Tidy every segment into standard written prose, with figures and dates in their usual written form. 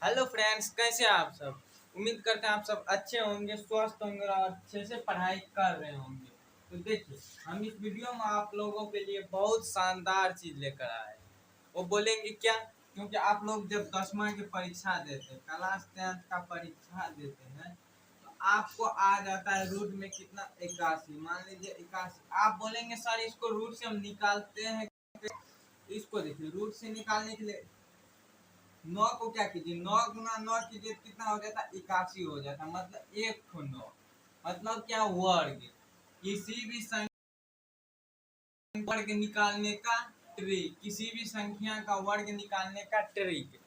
Hello friends, कैसे हैं आप सब। उम्मीद करते हैं आप सब अच्छे होंगे, स्वस्थ होंगे और अच्छे से पढ़ाई कर रहे होंगे। तो देखिए, हम इस वीडियो में आप लोगों के लिए बहुत शानदार चीज़ लेकर आए हैं। वो बोलेंगे क्या? क्योंकि आप लोग जब 10वीं की परीक्षा देते हैं, क्लास 10th का परीक्षा देते हैं, तो आपको आ जाता है रूट में कितना 81। मान लीजिए 81, आप बोलेंगे सर इसको रूट से हम निकालते हैं। इसको देखिए, रूट से निकालने के लिए 9 को क्या कीजिए, 9 गुना 9 कीजिए, कितना हो जाता है? 81 हो जाता है। मतलब 1 9, मतलब क्या? वर्ग। किसी भी वर्ग निकालने का ट्रिक, किसी भी संख्या का वर्ग निकालने का ट्रिक।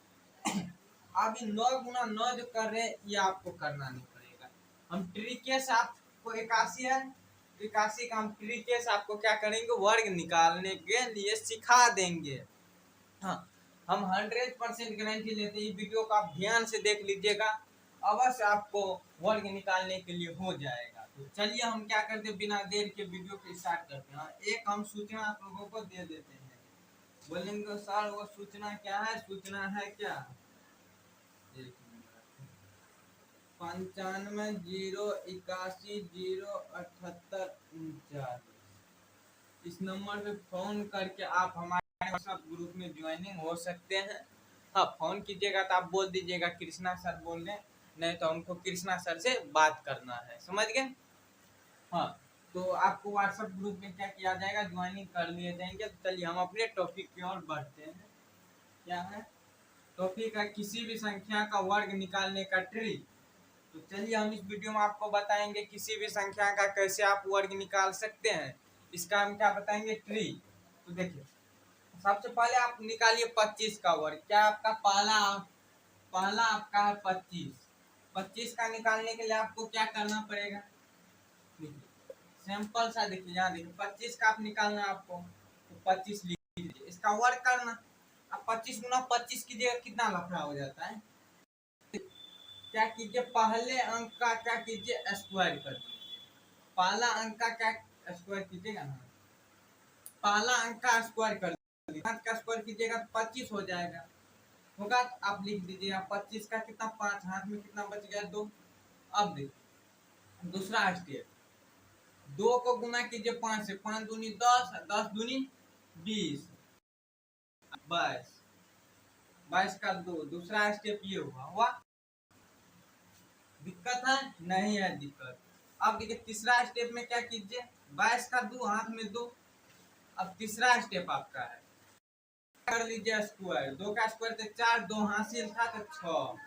अब 9 गुना 9 जो कर रहे हैं, ये आपको करना नहीं पड़ेगा। हम ट्रिक से आपको 81 है, 81 का हम ट्रिक से आपको क्या करेंगे, वर्ग निकालने के लिए सिखा देंगे। हाँ, हम 100% गारंटी लेते हैं। वीडियो को आप ध्यान से देख लीजिएगा, अवश्य आपको वर्ग निकालने के लिए हो जाएगा। तो चलिए हम क्या करते हैं, बिना देर के वीडियो को स्टार्ट करते हैं। एक हम सूचना आप लोगों को दे देते हैं। बोलेंगे सर वो सूचना क्या है? सूचना है क्या? 95 0 81 0 78 39। इस नंबर पे फोन करके आप हमारे व्हाट्सएप ग्रुप में ज्वाइनिंग हो सकते हैं। हाँ, फोन कीजिएगा तो आप बोल दीजिएगा कृष्णा सर बोल रहे हैं, नहीं तो हमको कृष्णा सर से बात करना है। समझ गए? हाँ, तो आपको व्हाट्सएप ग्रुप में क्या किया जाएगा, ज्वाइनिंग कर लिए जाएंगे। तो चलिए हम अपने टॉपिक की ओर बढ़ते हैं। क्या है टॉपिक? है किसी भी संख्या का वर्ग निकालने का ट्रिक। तो चलिए हम इस वीडियो में आपको बताएंगे किसी भी संख्या का कैसे आप वर्ग निकाल सकते हैं। इसका हम क्या बताएंगे, ट्रिक। तो देखिए, सबसे पहले आप निकालिए 25 का वर्ग। क्या आपका पहला पहला आपका है 25। 25 का निकालने के लिए आपको क्या करना पड़ेगा? देखिए सिंपल सा, देखिए यहाँ देखिए 25 का आप निकालना है आपको, तो 25 लिख लीजिए, इसका वर्ग करना। अब 25 गुना 25 कीजिएगा, कितना लफड़ा हो जाता है। क्या कीजिए, पहले अंक का क्या कीजिए, स्क्वायर कर दीजिए। पहला अंक का क्या स्क्वायर कीजिएगा ना, पहला अंक का स्क्वायर कर दीजिए। 5 का स्क्वायर कीजिएगा तो 25 हो जाएगा। होगा तो आप लिख दीजिए 25 का कितना, 5, हाथ में कितना बच गया, 2। अब देखिए दूसरा स्टेप, 2 को गुना कीजिए 5 से, 5 दूनी 10, 10 दूनी 20, 22, 22 का 2। दूसरा स्टेप ये हुआ। दिक्कत है? नहीं है दिक्कत। अब देखिए तीसरा स्टेप में क्या कीजिए, 22 का 2, हाथ में 2। अब तीसरा स्टेप आपका है, कर लीजिए स्क्वायर। 2 का स्क्वायर तो 4, 2 हासिल था तो 6।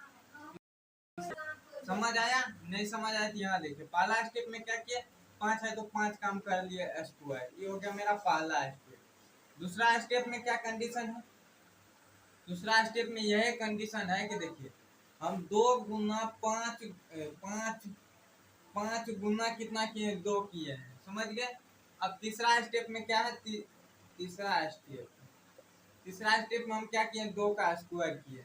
समझ आया? नहीं समझ आया तो यहाँ देखिए, पहला स्टेप में क्या किया, 5 है तो 5 काम कर लिए स्क्वायर, ये हो गया मेरा पहला स्टेप। दूसरा स्टेप में क्या कंडीशन है? दूसरा स्टेप में यह कंडीशन है कि देखिए, हम 2 गुना 5, 5 5 गुना कितना किए, 2 किए हैं। समझ गए? अब तीसरा स्टेप में क्या है, तीसरा स्टेप में हम क्या किए, 2 का स्क्वायर किए।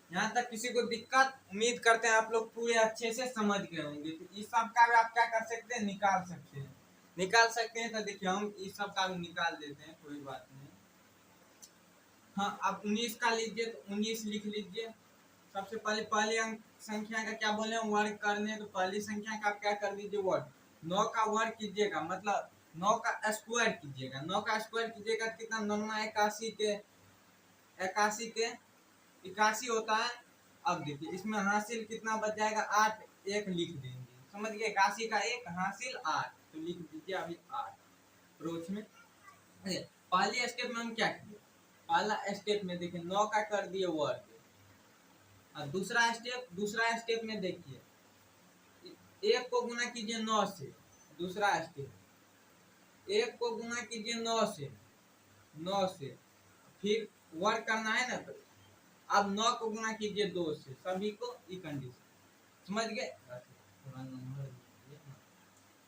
यहाँ तक किसी को दिक्कत? उम्मीद करते हैं आप लोग पूरे अच्छे से समझ गए होंगे। तो इस सब का भी आप क्या कर सकते हैं, निकाल सकते हैं। निकाल सकते हैं तो देखिए हम इस सब का भी निकाल देते हैं, कोई बात नहीं। हाँ, अब 19 का लीजिए तो 19 लिख लीजिए। सबसे पहले पहले अंक संख्या का क्या बोले, वर्ग करने, तो पहली संख्या का आप क्या कर दीजिए, वर्ग। 9 का वर्ग कीजिएगा, मतलब 9 का स्क्वायर कीजिएगा। 9 का स्क्वायर कीजिएगा तो कितना, 9 81 के 81 होता है। अब देखिए इसमें हासिल कितना बच जाएगा, 8। 1 लिख देंगे, समझ गए? 81 का 1 हासिल 8, तो लिख दीजिए अभी 8 रोच में। पहले स्टेप में हम क्या किए, पहला स्टेप में देखिए 9 का कर दिए वर्ग। और दूसरा स्टेप में देखिए 1 को गुना कीजिए 9 से। दूसरा स्टेप 1 को गुना कीजिए 9 से, फिर वर्ग करना है ना। तो अब 9 को गुना कीजिए 2 से, सभी को ई कंडीशन। समझ गए?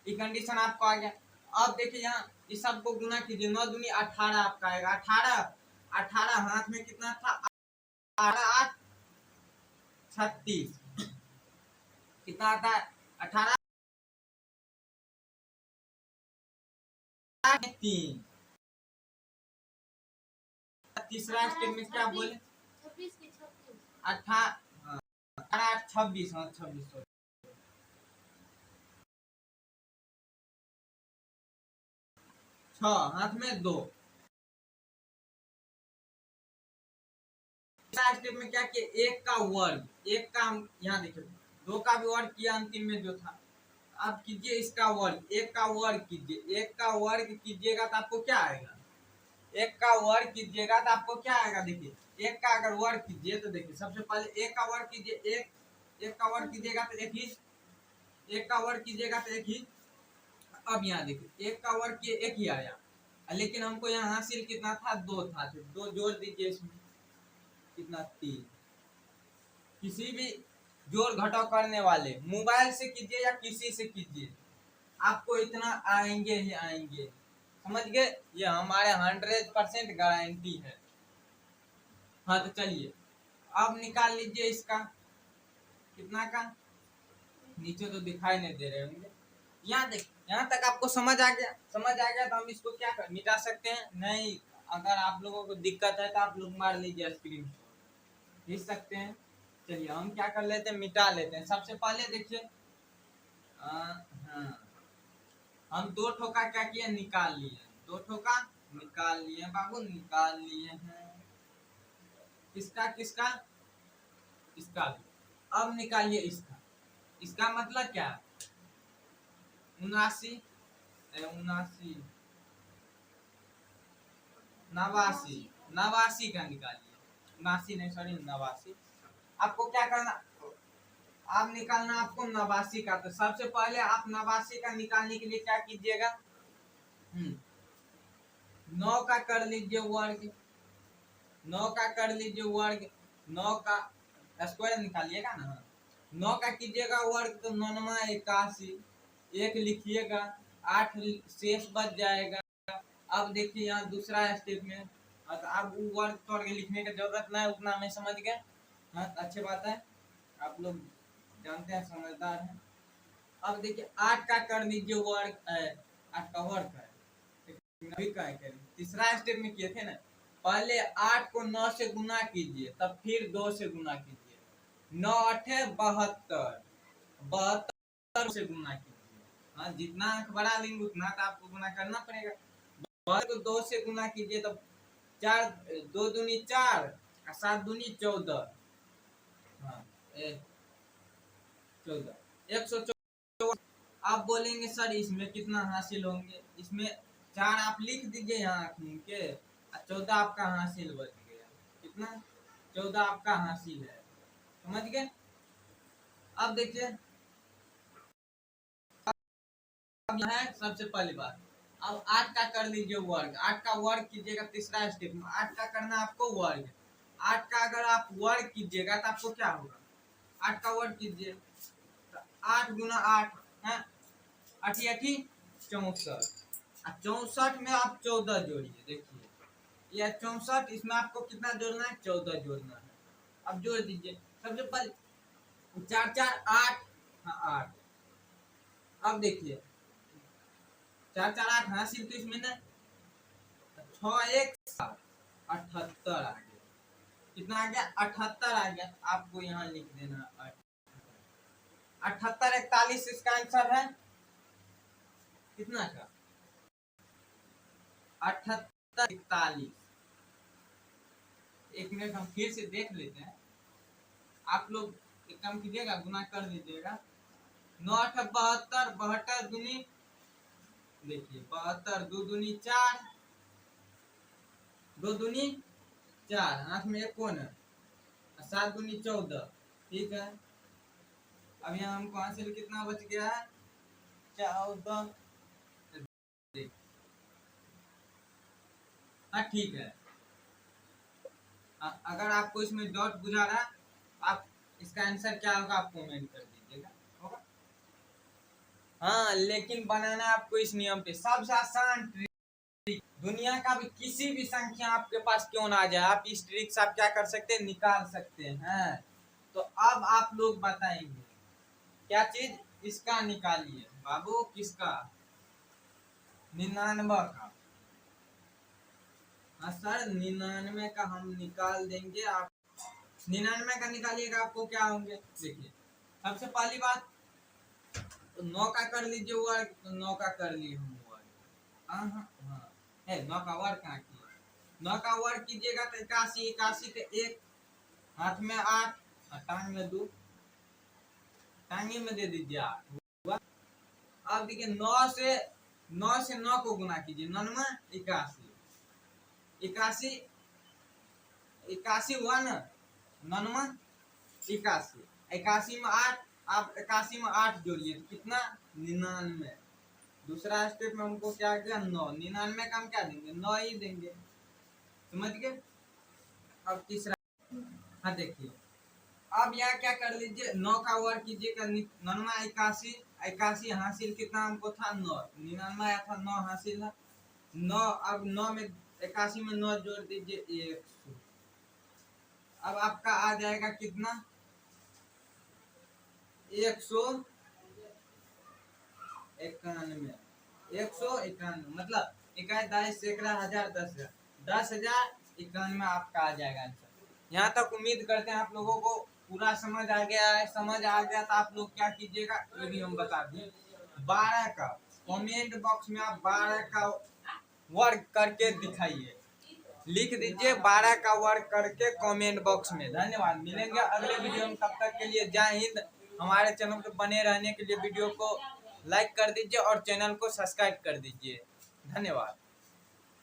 ई कंडीशन आपको आ गया। अब देखिए यहाँ इस सब को गुना कीजिए, 9 दूनी 18 आपका आएगा। 18 हाथ में कितना था, 18 8 36, कितना आता है, 18 3। तीसरा स्टेप में क्या बोले, हाँ, 26, हाँ 26, छह हाथ में दो। स्टेप में क्या किया, एक का वर्ग, एक का यहाँ देखिए दो का भी वर्ग किया अंतिम में जो था। अब कीजिए इसका वर्ग, एक का वर्ग कीजिए, एक का वर्ग कीजिएगा तो आपको क्या आएगा, एक का वर्ग कीजिएगा तो आपको क्या आएगा, देखिए एक का अगर वर्ग कीजिए तो देखिए सबसे पहले एक का वर्ग कीजिए, एक का वर्ग कीजिएगा तो एक ही, एक का वर्ग कीजिएगा तो एक ही। अब यहाँ देखिए एक का वर्ग किए एक ही आया, लेकिन हमको यहाँ हासिल कितना था, दो था, तो दो जोड़ दीजिए इसमें, कितना, तीन। किसी भी जोड़ घटाव करने वाले मोबाइल से कीजिए या किसी से कीजिए, आपको इतना आएंगे ही आएंगे, समझ गए, ये हमारे 100% गारंटी है। हाँ तो चलिए अब निकाल लीजिए इसका, कितना का, नीचे तो दिखाई नहीं दे रहे होंगे, यहाँ देख, यहाँ तक आपको समझ आ गया, समझ आ गया तो हम इसको क्या कर मिटा सकते हैं, नहीं अगर आप लोगों को दिक्कत है तो आप लोग मार लीजिए स्क्रीन खींच सकते हैं। चलिए हम क्या कर लेते हैं, मिटा लेते हैं। सबसे पहले देखिए हाँ, हम दो ठोका क्या किए, निकाल लिए, दो ठोका निकाल लिए बाबू, निकाल लिए हैं, किसका किसका, इसका भी। अब निकालिए इसका, इसका मतलब क्या, 79, 79, 89, 89 का निकालिए, 89 नहीं सॉरी 89। आपको क्या करना, आप निकालना आपको 89 का, तो सबसे पहले आप 89 का निकालने के लिए क्या कीजिएगा, 9 का कर लीजिए वर्ग, 9 का कर लीजिए वर्ग, 9 का स्क्वायर निकालिएगा ना, 9 का कीजिएगा वर्ग तो 9 81, एक लिखिएगा, 8 शेष बच जाएगा। अब देखिए यहाँ दूसरा स्टेप में, तो अब वर्ग तोड़ के लिखने की जरूरत नहीं, उतना मैं समझ गए, हाँ अच्छी बात है, आप लोग जानते हैं समझदार हैं। अब देखिए 8 का कर लीजिए वर्ग, 8 का वर्ग है, अभी क्या करें, तीसरा स्टेप में किए थे ना, पहले 8 को 9 से गुना कीजिए, तब फिर 2 से गुना कीजिए, 9 8 72, 72 से गुना कीजिए, हाँ जितना अंक बढ़ा लेंगे उतना तो आपको गुना करना पड़ेगा, को 2 से गुना कीजिए तब 4, 2 दूनी 4, 7 दूनी 14, हाँ 14, 114। आप बोलेंगे सर इसमें कितना हासिल होंगे, इसमें 4 आप लिख दीजिए यहाँ खून के, 14 आपका हासिल बच गया, कितना, 14 आपका हासिल है, समझ गए। अब देखिए अब है सबसे पहली बात, अब 8 का कर लीजिए वर्ग, 8 का वर्ग कीजिएगा तीसरा स्टेप में, 8 का करना आपको वर्ग, 8 का अगर आप वर्ग कीजिएगा तो आपको क्या होगा, 8 का वर्ग कीजिए तो 8 गुना 8 है, 8 8 64, 64 में आप 14 जोड़िए, देखिए यह 64, इसमें आपको कितना जोड़ना है, 14 जोड़ना है। अब जोड़ दीजिए, सबसे पहले 4 4 8, हाँ 8। अब देखिए 4 4 8 हासिल तो इसमें ना, 6 1 7, 78 आ गया, कितना आ गया, 78 आ गया, आपको यहाँ लिख देना 78 41, इसका आंसर है कितना का, 78 41। एक मिनट हम फिर से देख लेते हैं, आप लोग एक काम कीजिएगा, गुना कर दीजिएगा, 9 8 72, 72 दूनी, देखिए 72, 2 दूनी 4, 2 दूनी 4, हाथ में एक कौन है, 7 दूनी 14, ठीक है। अब यहाँ हमको हासिल कितना बच गया है, 14, हाँ ठीक है। अगर आपको इसमें डॉट बुझा रहा है, आप इसका आंसर क्या होगा आप कमेंट कर दीजिएगा, होगा। हाँ लेकिन बनाना आपको इस नियम पे, सबसे आसान ट्रिक, दुनिया का भी किसी भी संख्या आपके पास क्यों ना आ जाए, आप इस ट्रिक से आप क्या कर सकते हैं, निकाल सकते हैं। तो अब आप लोग बताएंगे क्या चीज, इसका निकालिए बाबू, किसका, 99 का, हाँ सर 99 का हम निकाल देंगे, आप 99 का निकालिएगा आपको क्या होंगे, देखिए सबसे पहली बात तो 9 का कर लीजिए वर्ग, तो 9 का कर लिए हम वर्ग। हाँ हाँ हाँ है 9 का वर्ग कहाँ किया, 9 का वर्ग कीजिएगा तो 81, 81 के 1, हाथ में 8 और टांग में 2, टांगे में दे दीजिए 8। अब देखिए 9 से 9 को गुना कीजिए, 9 81, 81 81 हुआ ना, 9 81, 81 में 8, आप 81 में 8 जोड़िए तो कितना 99। दूसरा स्टेप में हमको क्या किया 9, 99 का हम क्या देंगे 9 ही देंगे, समझ गए। अब तीसरा, हाँ देखिए अब यहाँ क्या कर लीजिए 9 का वर्ग कीजिएगा, 9 81, 81 हासिल कितना हमको था 9, 99 आया था 9 हासिल है 9। अब 9 में 81 में 9 जोड़ दीजिए 100। अब आपका आ जाएगा कितना 191, 191 मतलब 21 22 सैकड़ा हजार 10,000, 10,091 आपका आ जाएगा आंसर। यहाँ तक उम्मीद करते हैं आप लोगों को पूरा समझ आ गया है। समझ आ गया तो आप लोग क्या कीजिएगा ये भी हम बता दें, 12 का कमेंट बॉक्स में आप 12 का वर्ग करके दिखाइए, लिख दीजिए 12 का वर्ग करके कमेंट बॉक्स में। धन्यवाद, मिलेंगे अगले वीडियो में, तब तक के लिए जय हिंद। हमारे चैनल पे बने रहने के लिए वीडियो को लाइक कर दीजिए और चैनल को सब्सक्राइब कर दीजिए। धन्यवाद।